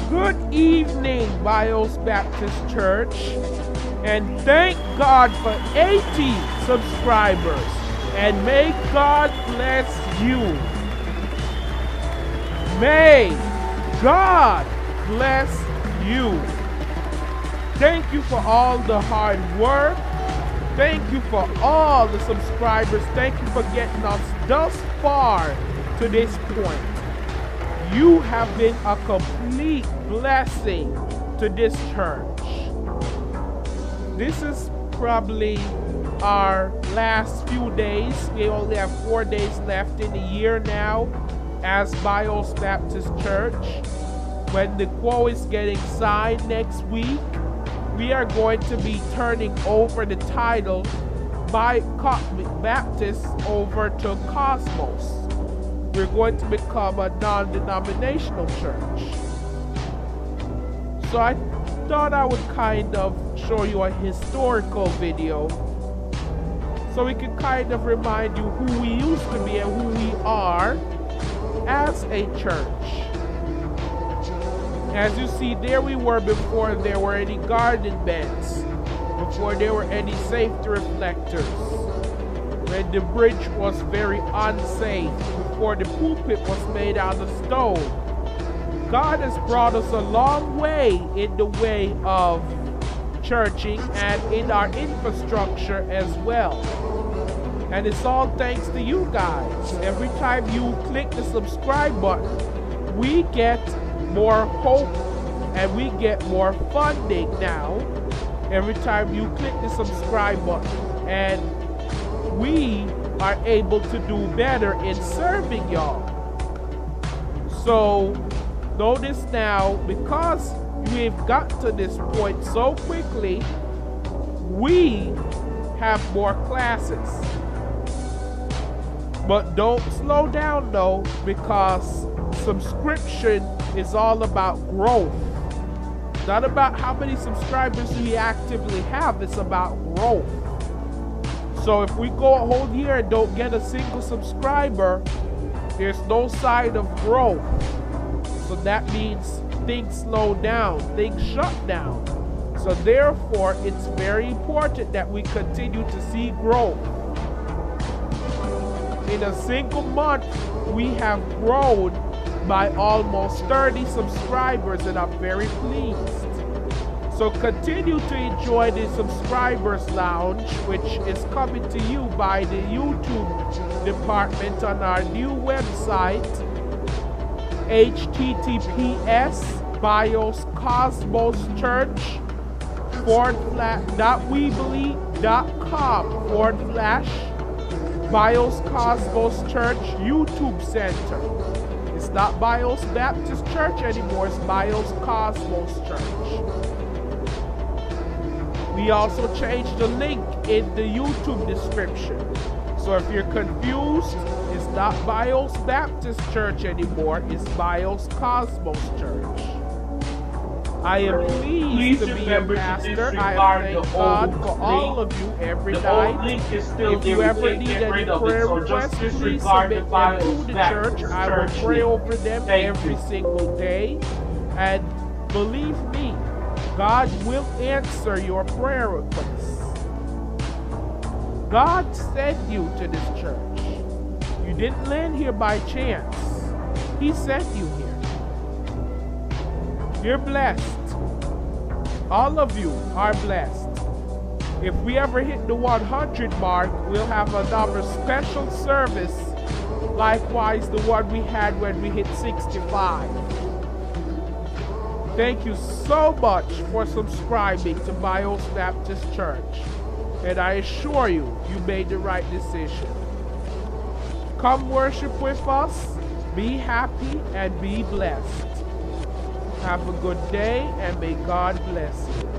Good evening, Bios Baptist Church, and thank God for 80 subscribers, and may God bless you. May God bless you. Thank you for all the hard work. Thank you for all the subscribers. Thank you for getting us thus far to this point. You have been a complete blessing to this church. This is probably our last few days. We only have 4 days left in the year now as Bios Baptist Church. When the quote is getting signed next week, we are going to be turning over the title by Baptist over to Cosmos. We're going to become a non-denominational church. So I thought I would kind of show you a historical video so we can kind of remind you who we used to be and who we are as a church. As you see, there we were before there were any garden beds, before there were any safety reflectors, when the bridge was very unsafe, before the pulpit was made out of stone. God has brought us a long way in the way of churching and in our infrastructure as well. And it's all thanks to you guys. Every time you click the subscribe button, we get more hope and we get more funding now. Every time you click the subscribe button, and we are able to do better in serving y'all. So notice now, because we've got to this point so quickly, we have more classes. But don't slow down though, because subscription is all about growth. Not about how many subscribers we actively have, it's about growth. So if we go a whole year and don't get a single subscriber, there's no sign of growth. So that means things slow down, things shut down. So therefore, it's very important that we continue to see growth. In a single month, we have grown by almost 30 subscribers, and I'm very pleased. So continue to enjoy the Subscribers Lounge, which is coming to you by the YouTube department on our new website, https://.weebly.com/Bios Cosmos Church YouTube Center. It's not Bios Baptist Church anymore, it's Bios Cosmos Church. We also changed the link in the YouTube description. So if you're confused, it's not Bios Baptist Church anymore, it's Bios Cosmos Church. I am pleased to be your pastor. I thank God for all of you every night. If you ever need any prayer requests, please submit them to the church. I will pray over them every single day. And believe me, God will answer your prayer requests. God sent you to this church. You didn't land here by chance. He sent you here. You're blessed. All of you are blessed. If we ever hit the 100 mark, we'll have another special service, likewise the one we had when we hit 65. Thank you so much for subscribing to Bios Baptist Church, and I assure you, you made the right decision. Come worship with us, be happy, and be blessed. Have a good day, and may God bless you.